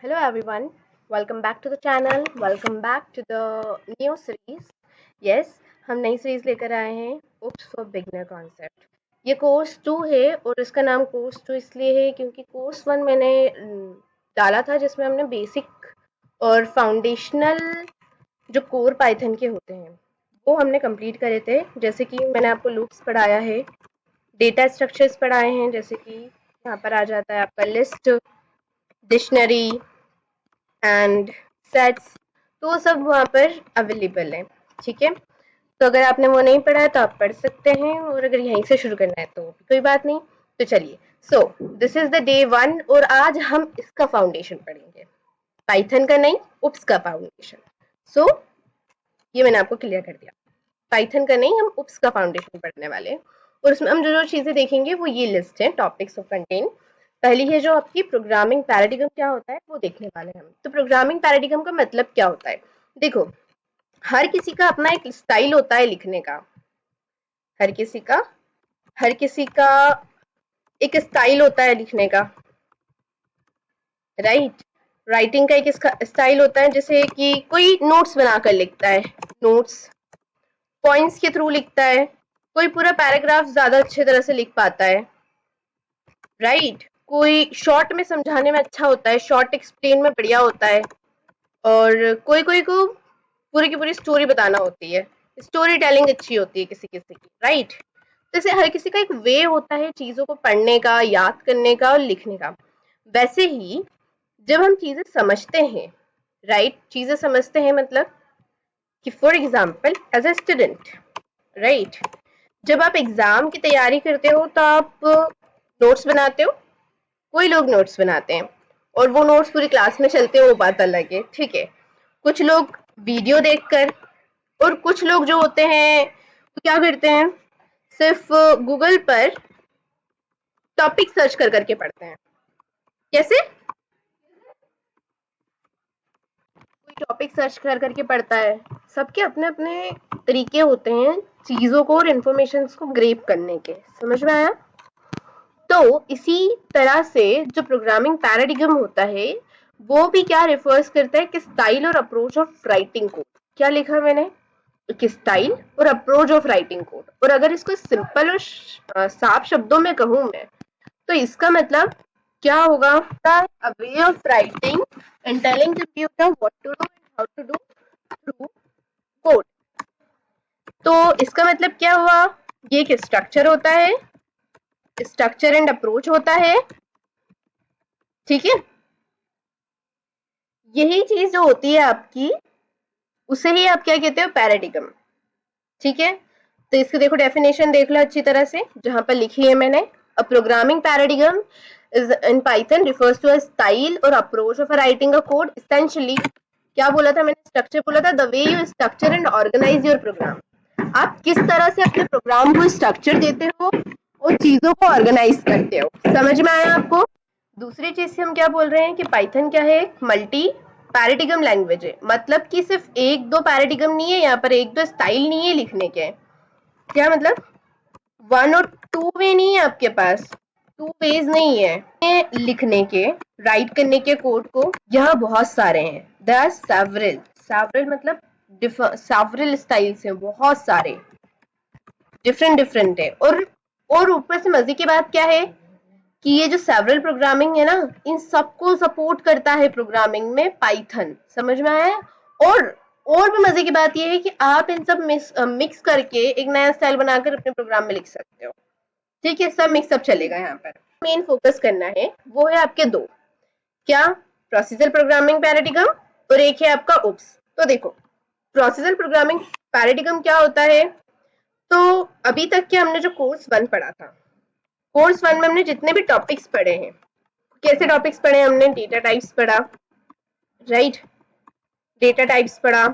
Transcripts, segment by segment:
Hello everyone, welcome back to the channel, welcome back to the new series. Yes, हम नई series लेकर आए हैं Oops for Beginner Concept. ये course 2 है और इसका नाम कोर्स 2 इसलिए है क्योंकि कोर्स 1 मैंने डाला था जिसमें हमने बेसिक और फाउंडेशनल जो कोर पाइथन के होते हैं वो हमने कंप्लीट करे थे। जैसे कि मैंने आपको लूप्स पढ़ाया है, डेटा स्ट्रक्चर्स पढ़ाए हैं, जैसे कि यहाँ पर आ जाता है आपका लिस्ट, डिक्शनरी एंड सेट्स, तो वो सब वहाँ पर अवेलेबल है। ठीक है, तो अगर आपने वो नहीं पढ़ा है तो आप पढ़ सकते हैं, और अगर यहीं से शुरू करना है तो कोई बात नहीं। तो चलिए, so this is the day 1 और आज हम इसका फाउंडेशन पढ़ेंगे, पाइथन का नहीं, उप्स का फाउंडेशन। सो ये मैंने आपको क्लियर कर दिया, पाइथन का नहीं, हम उप्स का फाउंडेशन पढ़ने वाले हैं। और उसमें हम जो जो चीजें देखेंगे वो ये लिस्ट है, टॉपिक्स ऑफ कंटेंट। पहली है जो आपकी प्रोग्रामिंग पैराडिगम क्या होता है वो देखने वाले हैं हम। तो प्रोग्रामिंग पैराडिगम का मतलब क्या होता है, देखो, हर किसी का अपना एक स्टाइल होता है लिखने का, हर किसी का हर किसी का एक स्टाइल होता है लिखने का, राइट। राइटिंग का एक स्टाइल होता है, जैसे कि कोई नोट्स बनाकर लिखता है, नोट्स पॉइंट्स के थ्रू लिखता है, कोई पूरा पैराग्राफ ज्यादा अच्छे तरह से लिख पाता है, राइट। कोई शॉर्ट में समझाने में अच्छा होता है, शॉर्ट एक्सप्लेन में बढ़िया होता है, और कोई कोई को पूरी की पूरी स्टोरी बताना होती है, स्टोरी टेलिंग अच्छी होती है किसी किसी की, राइट। जैसे हर किसी का एक वे होता है चीजों को पढ़ने का, याद करने का और लिखने का। वैसे ही जब हम चीजें समझते हैं, राइट, चीजें समझते हैं मतलब कि for example as a student, right, जब आप एग्जाम की तैयारी करते हो तो आप नोट्स बनाते हो, कोई लोग नोट्स बनाते हैं और वो नोट्स पूरी क्लास में चलते हैं, वो बात अलग है, ठीक है। कुछ लोग वीडियो देखकर, और कुछ लोग जो होते हैं वो क्या करते हैं, सिर्फ गूगल पर टॉपिक सर्च कर करके पढ़ते हैं। कैसे, कोई टॉपिक सर्च कर करके पढ़ता है, सबके अपने अपने तरीके होते हैं चीजों को और इन्फॉर्मेशन को ग्रेप करने के, समझ में आया। तो इसी तरह से जो प्रोग्रामिंग पैराडिगम होता है वो भी क्या रेफर्स करता है कि स्टाइल और अप्रोच ऑफ राइटिंग कोड। क्या लिखा मैंने, एक स्टाइल और अप्रोच ऑफ राइटिंग कोड। और अगर इसको सिंपल और साफ शब्दों में कहूं मैं, तो इसका मतलब क्या होगा, a way of writing and telling computer what to do and how to do through code. तो इसका मतलब क्या हुआ, ये एक स्ट्रक्चर होता है, स्ट्रक्चर एंड अप्रोच होता है, ठीक है। यही चीज जो होती है आपकी, उसे ही आप क्या कहते हो, पैराडिगम, ठीक है। तो इसकी देखो डेफिनेशन देख लो अच्छी तरह से, जहां पर लिखी है मैंने, a programming paradigm is in Python refers to a style or approach of writing a code. Essentially, क्या बोला था मैंने, स्ट्रक्चर बोला था, the way you structure and organise your program. आप किस तरह से अपने प्रोग्राम को स्ट्रक्चर देते हो और चीजों को ऑर्गेनाइज करते हो, समझ में आया आपको। दूसरी चीज से हम क्या बोल रहे हैं कि पाइथन क्या है, मल्टी पैराडिगम लैंग्वेज है, मतलब कि सिर्फ एक दो पैराडिगम नहीं है यहाँ पर, एक दो स्टाइल नहीं है लिखने के। क्या मतलब, वन और टू वे नहीं है आपके पास, टू वेज नहीं है लिखने के, राइट करने के कोड को, यहाँ बहुत सारे हैं, देयर आर सेवरल, सेवरल मतलब सेवरल स्टाइल्स हैं, बहुत सारे, डिफरेंट डिफरेंट है। और ऊपर से मजे की बात क्या है कि ये जो सेवरल प्रोग्रामिंग है ना, इन सबको सपोर्ट करता है प्रोग्रामिंग में पाइथन, समझ में आया। और भी मजे की बात ये है कि आप इन सब मिक्स करके एक नया स्टाइल बनाकर अपने प्रोग्राम में लिख सकते हो, ठीक है, सब मिक्सअप चलेगा यहाँ पर। मेन फोकस करना है वो है आपके दो, क्या, प्रोसीजर प्रोग्रामिंग पैराडिगम और एक है आपका उप्स। तो देखो, प्रोसीजर प्रोग्रामिंग पैराडिगम क्या होता है, तो अभी तक के हमने जो कोर्स 1 पढ़ा था, कोर्स 1 में हमने जितने भी टॉपिक्स पढ़े हैं, कैसे टॉपिक्स पढ़े हमने, डेटा टाइप्स पढ़ा, राइट, डेटा टाइप्स पढ़ा,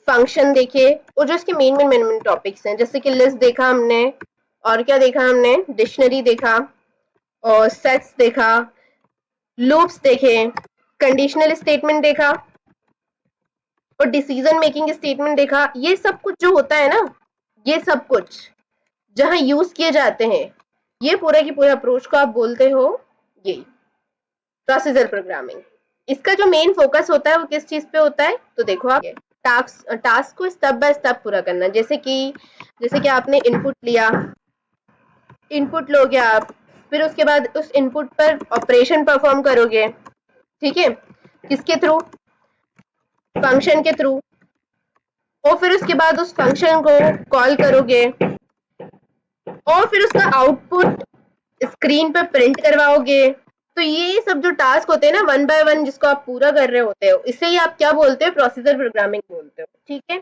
फंक्शन देखे, और जो इसके मेन टॉपिक्स हैं, जैसे कि लिस्ट देखा हमने, और क्या देखा हमने, डिक्शनरी देखा, और सेट्स देखा, लूप्स देखे, कंडीशनल स्टेटमेंट देखा, और डिसीजन मेकिंग स्टेटमेंट देखा। ये सब कुछ जो होता है ना, ये सब कुछ जहां यूज किए जाते हैं, ये पूरा की पूरा अप्रोच को आप बोलते हो ये प्रोसीजर प्रोग्रामिंग। इसका जो मेन फोकस होता है वो किस चीज पे होता है, तो देखो आप टास्क को स्टेप बाय स्टेप पूरा करना। जैसे कि आपने इनपुट लिया, इनपुट लोगे आप, फिर उसके बाद उस इनपुट पर ऑपरेशन परफॉर्म करोगे, ठीक है, किसके थ्रू, फंक्शन के थ्रू, और फिर उसके बाद उस फंक्शन को कॉल करोगे और फिर उसका आउटपुट स्क्रीन पर प्रिंट करवाओगे। तो ये सब जो टास्क होते हैं ना, वन बाय वन जिसको आप पूरा कर रहे होते हो, इसे ही आप क्या बोलते हो, प्रोसीजर प्रोग्रामिंग बोलते हो, ठीक है।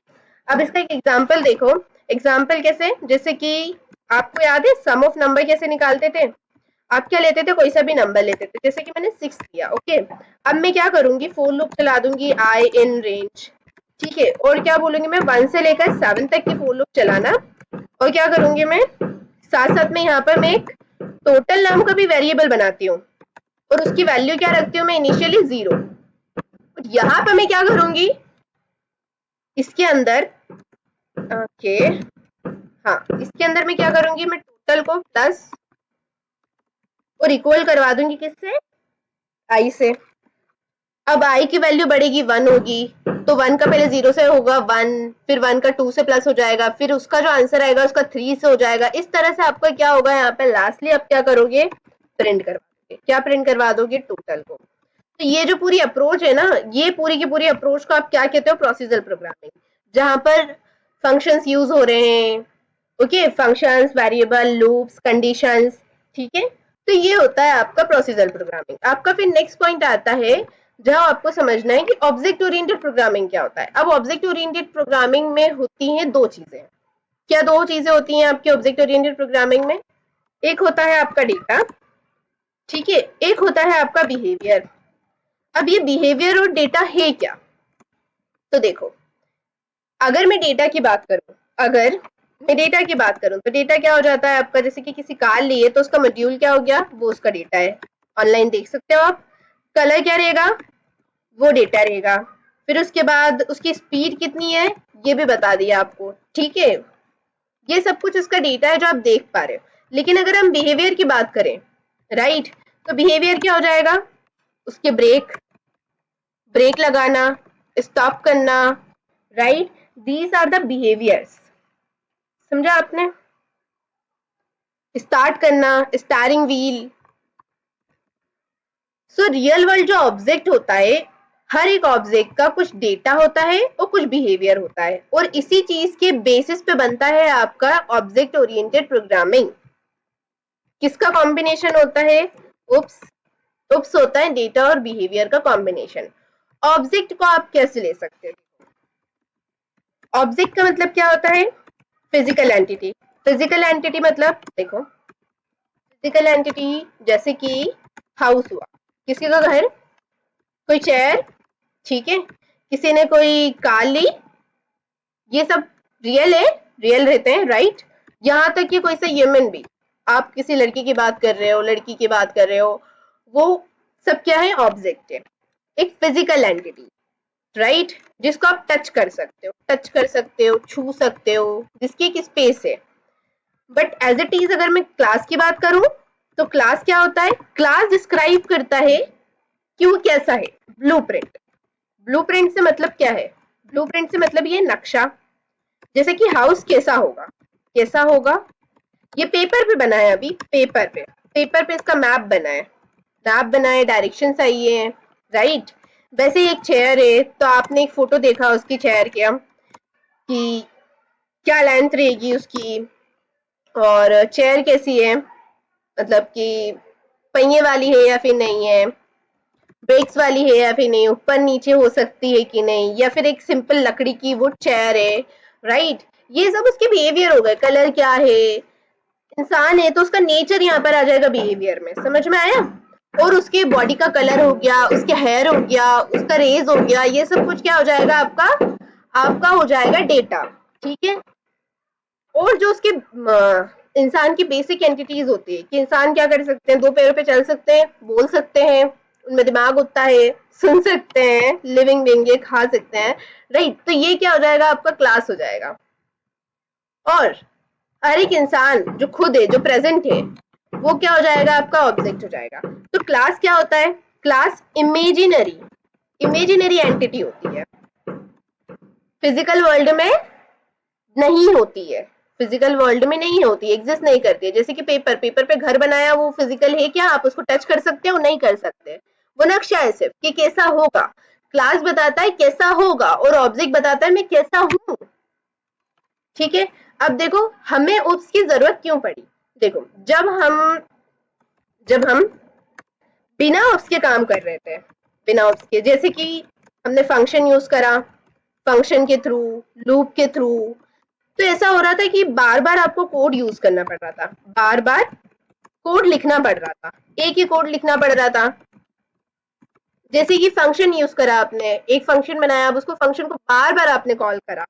अब इसका एक एग्जांपल देखो। एग्जांपल कैसे, जैसे कि आपको याद है सम ऑफ नंबर कैसे निकालते थे, आप क्या लेते थे, कोई सा भी नंबर लेते थे, जैसे कि मैंने 6 लिया, ओके। अब मैं क्या करूंगी, फोर लूप चला दूंगी आई इन रेंज, ठीक है, और क्या बोलूंगी मैं, 1 से लेकर 7 तक की फोर लूप चलाना, और क्या करूंगी मैं, साथ साथ में यहाँ पर मैं एक टोटल नाम का भी वेरिएबल बनाती हूँ और उसकी वैल्यू क्या रखती हूँ मैं, इनिशियली 0। यहाँ पर मैं क्या करूंगी, इसके अंदर, ओके, हाँ, इसके अंदर मैं क्या करूंगी, मैं टोटल को प्लस और इक्वल करवा दूंगी किससे, आई से। अब आई की वैल्यू बढ़ेगी, 1 होगी, तो 1 का पहले 0 से होगा 1, फिर 1 का 2 से प्लस हो जाएगा, फिर उसका जो आंसर आएगा उसका 3 से हो जाएगा। इस तरह से आपका क्या होगा, यहाँ पे लास्टली आप क्या करोगे, प्रिंट करवा दोगे। क्या प्रिंट करवा दोगे, टोटल को। तो ये जो पूरी अप्रोच है ना, ये पूरी की पूरी अप्रोच को आप क्या कहते हो, प्रोसीजर प्रोग्रामिंग, जहां पर फंक्शंस यूज हो रहे हैं, okay, functions, variable, loops, conditions, ठीक है। तो ये होता है आपका प्रोसीजर प्रोग्रामिंग। आपका फिर नेक्स्ट पॉइंट आता है जहां आपको समझना है कि ऑब्जेक्ट ओरिएंटेड प्रोग्रामिंग क्या होता है। अब ऑब्जेक्ट ओरिएंटेड प्रोग्रामिंग में होती हैं दो चीजें। क्या दो चीजें होती हैं आपके ऑब्जेक्ट ओरिएंटेड प्रोग्रामिंग में, एक होता है आपका डेटा, ठीक है, एक होता है आपका बिहेवियर। अब ये बिहेवियर और डेटा है क्या, तो देखो, अगर मैं डेटा की बात करूं, तो डेटा क्या हो जाता है आपका, जैसे कि किसी कार लिए तो उसका मॉड्यूल क्या हो गया, वो उसका डेटा है, ऑनलाइन देख सकते हो आप। कलर क्या रहेगा, वो डेटा रहेगा। फिर उसके बाद उसकी स्पीड कितनी है, ये भी बता दिया आपको, ठीक है। ये सब कुछ उसका डेटा है जो आप देख पा रहे हो। लेकिन अगर हम बिहेवियर की बात करें, राइट, तो बिहेवियर क्या हो जाएगा, उसके ब्रेक लगाना, स्टॉप करना, right, these are the behaviours, समझा आपने, स्टार्ट करना, steering wheel. So real world जो ऑब्जेक्ट होता है, हर एक ऑब्जेक्ट का कुछ डेटा होता है और कुछ बिहेवियर होता है, और इसी चीज के बेसिस पे बनता है आपका ऑब्जेक्ट ओरिएंटेड प्रोग्रामिंग। किसका कॉम्बिनेशन होता है, उप्स, उप्स होता है डेटा और बिहेवियर का कॉम्बिनेशन। ऑब्जेक्ट को आप कैसे ले सकते हो, ऑब्जेक्ट का मतलब क्या होता है, फिजिकल एंटिटी। फिजिकल एंटिटी मतलब देखो, फिजिकल एंटिटी जैसे कि हाउस हुआ, किसी का घर, कोई चेयर, ठीक है, किसी ने कोई कार ली, ये सब रियल है, रियल रहते हैं, राइट। यहाँ तक कि कोई सा ह्यूमन भी, आप किसी लड़की की बात कर रहे हो, लड़की की बात कर रहे हो, वो सब क्या है, ऑब्जेक्ट है, एक फिजिकल एंटिटी, राइट, जिसको आप टच कर सकते हो, छू सकते हो, जिसकी एक स्पेस है। बट एज इट इज अगर मैं क्लास की बात करूं, तो क्लास क्या होता है, क्लास डिस्क्राइब करता है कि वो कैसा है, ब्लूप्रिंट। ब्लूप्रिंट से मतलब क्या है, ब्लूप्रिंट से मतलब ये नक्शा, जैसे कि हाउस कैसा होगा, ये पेपर पे बना है, अभी पेपर पे इसका मैप बना है, डायरेक्शन सही है, राइट। वैसे ही एक चेयर है, तो आपने एक फोटो देखा उसकी चेयर की, कि क्या लेंथ रहेगी उसकी, और चेयर कैसी है, मतलब कि पहिए वाली है या फिर नहीं है, ब्रेक्स वाली है या फिर नहीं, ऊपर नीचे हो सकती है कि नहीं, या फिर एक सिंपल लकड़ी की वो चेयर है, राइट। ये सब उसके बिहेवियर हो गए। कलर क्या है, इंसान है तो उसका नेचर यहाँ पर आ जाएगा बिहेवियर में, समझ में आया। और उसके बॉडी का कलर हो गया, उसके हेयर हो गया, उसका रेज हो गया, ये सब कुछ क्या हो जाएगा आपका हो जाएगा डेटा, ठीक है। और जो उसके इंसान की बेसिक एंटिटीज होती है कि इंसान क्या कर सकते हैं, दो पैरों पे चल सकते हैं, बोल सकते हैं, उनमें दिमाग होता है, सुन सकते हैं, लिविंग बीइंग, खा सकते हैं, राइट। तो ये क्या हो जाएगा, आपका क्लास हो जाएगा। और हर एक इंसान जो खुद है, जो प्रेजेंट है, वो क्या हो जाएगा, आपका ऑब्जेक्ट हो जाएगा। तो क्लास क्या होता है, क्लास इमेजिनरी, इमेजिनरी एंटिटी होती है, फिजिकल वर्ल्ड में नहीं होती है, फिजिकल वर्ल्ड में नहीं होती, एग्जिस्ट नहीं करती है। जैसे कि पेपर पे घर बनाया, वो फिजिकल है क्या? आप उसको टच कर सकते हो? नहीं कर सकते। वो नक्शा है सिर्फ कि कैसा होगा। क्लास बताता है कैसा होगा और ऑब्जेक्ट बताता है मैं कैसा हूं। ठीक है, अब देखो हमें उसकी जरूरत क्यों पड़ी। देखो जब हम बिना उसके काम कर रहे थे, बिना उसके, जैसे कि हमने फंक्शन यूज करा, फंक्शन के थ्रू, लूप के थ्रू, तो ऐसा हो रहा था कि बार बार आपको कोड यूज करना पड़ रहा था, बार बार कोड लिखना पड़ रहा था, एक ही कोड लिखना पड़ रहा था। जैसे कि फंक्शन यूज करा आपने, एक फंक्शन बनाया, अब उसको फंक्शन को बार बार आपने कॉल करा,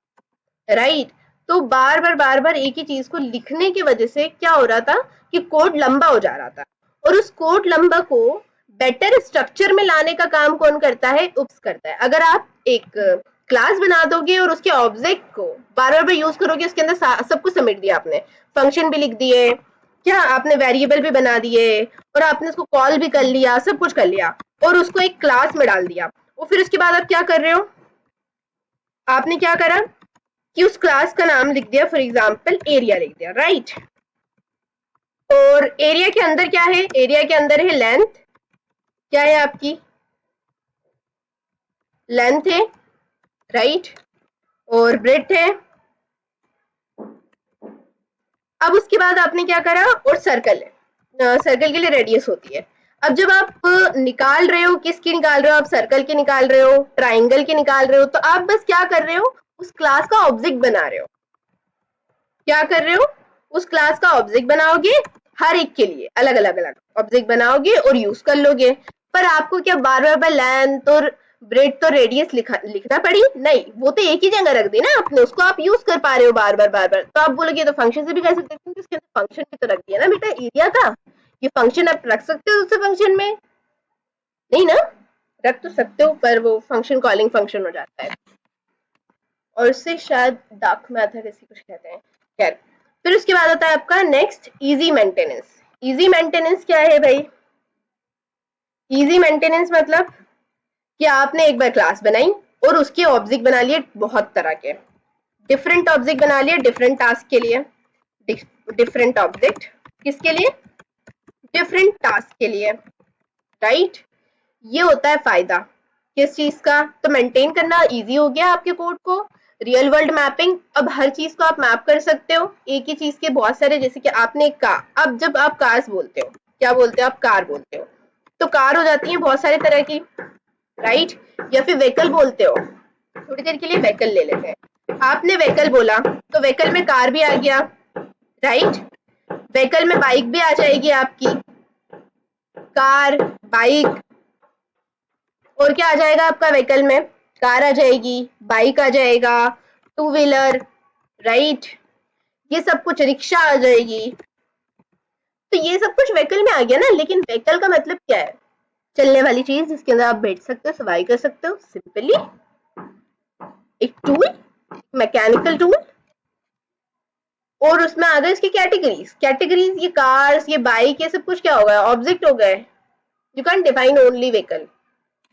राइट। तो बार बार एक ही चीज को लिखने की वजह से क्या हो रहा था कि कोड लंबा हो जा रहा था, और उस कोड लंबा को बेटर स्ट्रक्चर में लाने का काम कौन करता है? उप्स करता है। अगर आप एक क्लास बना दोगे और उसके ऑब्जेक्ट को बार बार यूज करोगे, उसके अंदर सब कुछ समेट दिया आपने, फंक्शन भी लिख दिए, क्या आपने वेरिएबल भी बना दिए, और आपने उसको कॉल भी कर लिया, सब कुछ कर लिया, और उसको एक क्लास में डाल दिया, और फिर उसके बाद आप क्या कर रहे हो? आपने क्या करा कि उस क्लास का नाम लिख दिया, फॉर एग्जाम्पल एरिया लिख दिया, राइट। और एरिया के अंदर क्या है? एरिया के अंदर है लेंथ, क्या है आपकी? लेंथ है, राइट, और ब्रेड्थ है। अब उसके बाद आपने क्या करा? और सर्कल है, सर्कल के लिए रेडियस होती है। अब जब आप निकाल रहे हो, किसकी निकाल रहे हो? आप सर्कल की निकाल रहे हो, ट्राइंगल की निकाल रहे हो, तो आप बस क्या कर रहे हो? उस क्लास का ऑब्जेक्ट बना रहे हो। क्या कर रहे हो? उस क्लास का ऑब्जेक्ट बनाओगे, हर एक के लिए अलग अलग ऑब्जेक्ट बनाओगे और यूज कर लोगे। पर आपको क्या बार बार लेंथ और ब्रेड तो रेडियस लिखना पड़ी? नहीं, वो तो एक ही जगह रख दी ना आपने, उसको आप यूज कर पा रहे हो बार बार। तो आप बोलोगे तो फंक्शन से भी कर सकते हैं, उसके अंदर फंक्शन भी तो रख दिया ना बेटा एरिया का, ये फंक्शन आप रख सकते हो दूसरे फंक्शन में, नहीं ना? रख तो सकते हो, पर वो फंक्शन कॉलिंग फंक्शन हो जाता है, और उससे शायद डार्क मैथड ऐसी कुछ कहते हैं। खैर, फिर उसके बाद आता है आपका next easy maintenance. Easy maintenance क्या है भाई? इजी मेंटेनेंस मतलब कि आपने एक बार क्लास बनाई और उसके ऑब्जेक्ट बना लिए बहुत तरह के, डिफरेंट ऑब्जेक्ट बना लिए डिफरेंट टास्क के लिए, डिफरेंट ऑब्जेक्ट किसके लिए? डिफरेंट टास्क के लिए, राइट। ये होता है फायदा किस चीज का? तो मेंटेन करना इजी हो गया आपके कोड को, रियल वर्ल्ड मैपिंग, अब हर चीज को आप मैप कर सकते हो, एक ही चीज के बहुत सारे, जैसे कि आपने एक कार, अब जब आप कार्स बोलते हो, क्या बोलते हो? आप कार बोलते हो, तो कार हो जाती है बहुत सारे तरह की, राइट। या फिर व्हीकल बोलते हो, थोड़ी देर के लिए व्हीकल ले लेते हैं, आपने व्हीकल बोला तो व्हीकल में कार भी आ गया, राइट। व्हीकल में बाइक भी आ जाएगी आपकी, कार, बाइक, और क्या आ जाएगा आपका व्हीकल में? कार आ जाएगी, बाइक आ जाएगा, टू व्हीलर, राइट, ये सब कुछ, रिक्शा आ जाएगी। तो ये सब कुछ व्हीकल में आ गया ना, लेकिन व्हीकल का मतलब क्या है? चलने वाली चीज जिसके अंदर आप बैठ सकते हो, सवारी कर सकते हो, सिंपली एक टूल, मैकेनिकल टूल। और उसमें आ गए इसकी कैटेगरीज, कैटेगरीज, ये कार्स, ये बाइक, ये सब कुछ क्या हो गया? ऑब्जेक्ट हो गए। You can define only vehicle,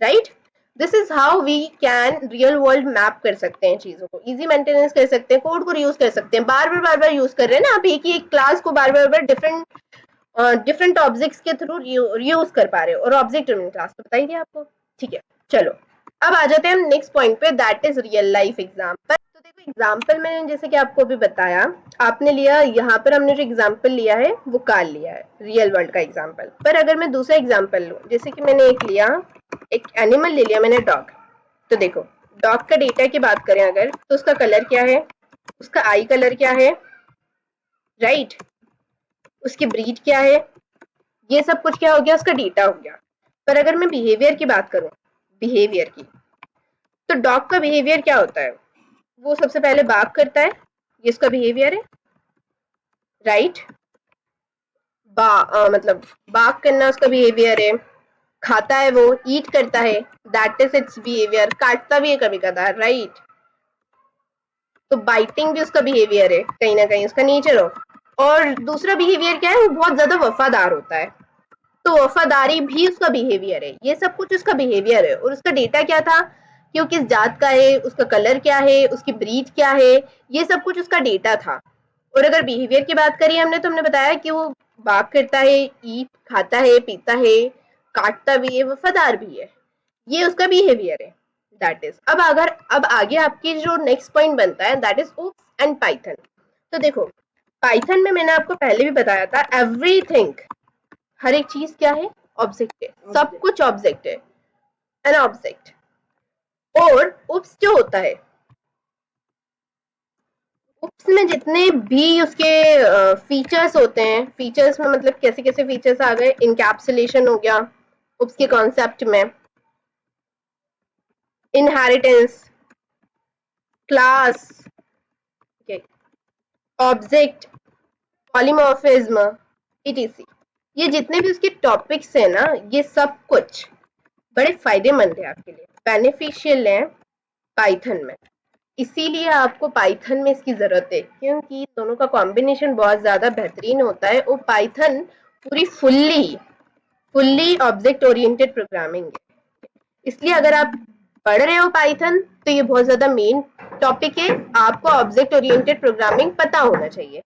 right. This is how we can real world map कर सकते हैं चीजों को, इजी मेंटेनेंस कर सकते हैं, कोड को रीयूज कर सकते हैं, बार बार यूज कर रहे हैं ना आप, एक ही एक क्लास को बार डिफरेंट ऑब्जेक्ट्स के थ्रू रीयूज कर पा रहे हो, और ऑब्जेक्ट क्लास तो बताई दिया आपको। ठीक है, चलो अब आ जाते हैं हम नेक्स्ट पॉइंट पे, that is real life example. तो देखो एग्जाम्पल मैंने जैसे कि आपको अभी बताया, आपने लिया, यहाँ पर हमने जो एग्जाम्पल लिया है वो कार लिया है, रियल वर्ल्ड का एग्जाम्पल। पर अगर मैं दूसरा एग्जाम्पल लूँ, जैसे कि मैंने एक लिया, एक एनिमल ले लिया मैंने, डॉग। तो देखो डॉग का डेटा की बात करें अगर, तो उसका कलर क्या है, उसका आई कलर क्या है, राइट, उसकी ब्रीड क्या है, ये सब कुछ क्या हो गया? उसका डेटा हो गया। पर अगर मैं बिहेवियर की बात करूं, बिहेवियर की, तो डॉग का बिहेवियर क्या होता है? वो सबसे पहले बार्क करता है, ये उसका बिहेवियर है, राइट। मतलब बार्क करना उसका बिहेवियर है, खाता है वो, ईट करता है, दैट इज इट्स बिहेवियर, काटता भी है कभी कभार, राइट। तो बाइटिंग भी उसका बिहेवियर है, कहीं ना कहीं उसका नेचर हो। और दूसरा बिहेवियर क्या है? वो बहुत ज्यादा वफादार होता है, तो वफादारी भी उसका बिहेवियर है, ये सब कुछ उसका बिहेवियर है। और उसका डेटा क्या था कि वो किस जात का है, उसका कलर क्या है, उसकी ब्रीड क्या है, ये सब कुछ उसका डेटा था। और अगर बिहेवियर की बात करी हमने, तो हमने बताया कि वो बात करता है, ईट खाता है, पीता है, काटता भी है, वफादार भी है, ये उसका बिहेवियर है। दैट इज अब आगे आपकी जो नेक्स्ट पॉइंट बनता है that is OOPs and Python. तो देखो, पाइथन में मैंने आपको पहले भी बताया था, एवरीथिंग, हर एक चीज क्या है, ऑब्जेक्ट है, सब कुछ ऑब्जेक्ट है, एन ऑब्जेक्ट। और उप्स जो होता है, उप्स में जितने भी उसके फीचर्स होते हैं, फीचर्स में मतलब कैसे कैसे फीचर्स आ गए, इनकैप्सुलेशन हो गया उप्स के कॉन्सेप्ट में, inheritance, class, object, polymorphism, etc। ये जितने भी उसके टॉपिक्स हैं ना, ये सब कुछ बड़े फायदेमंद है आपके लिए, बेनिफिशियल है पाइथन में। इसीलिए आपको पाइथन में इसकी जरूरत है, क्योंकि दोनों का कॉम्बिनेशन बहुत ज्यादा बेहतरीन होता है। और पाइथन पूरी फुल्ली ऑब्जेक्ट ओरिएंटेड प्रोग्रामिंग है। इसलिए अगर आप पढ़ रहे हो पाइथन, तो ये बहुत ज्यादा मेन टॉपिक है, आपको ऑब्जेक्ट ओरिएंटेड प्रोग्रामिंग पता होना चाहिए।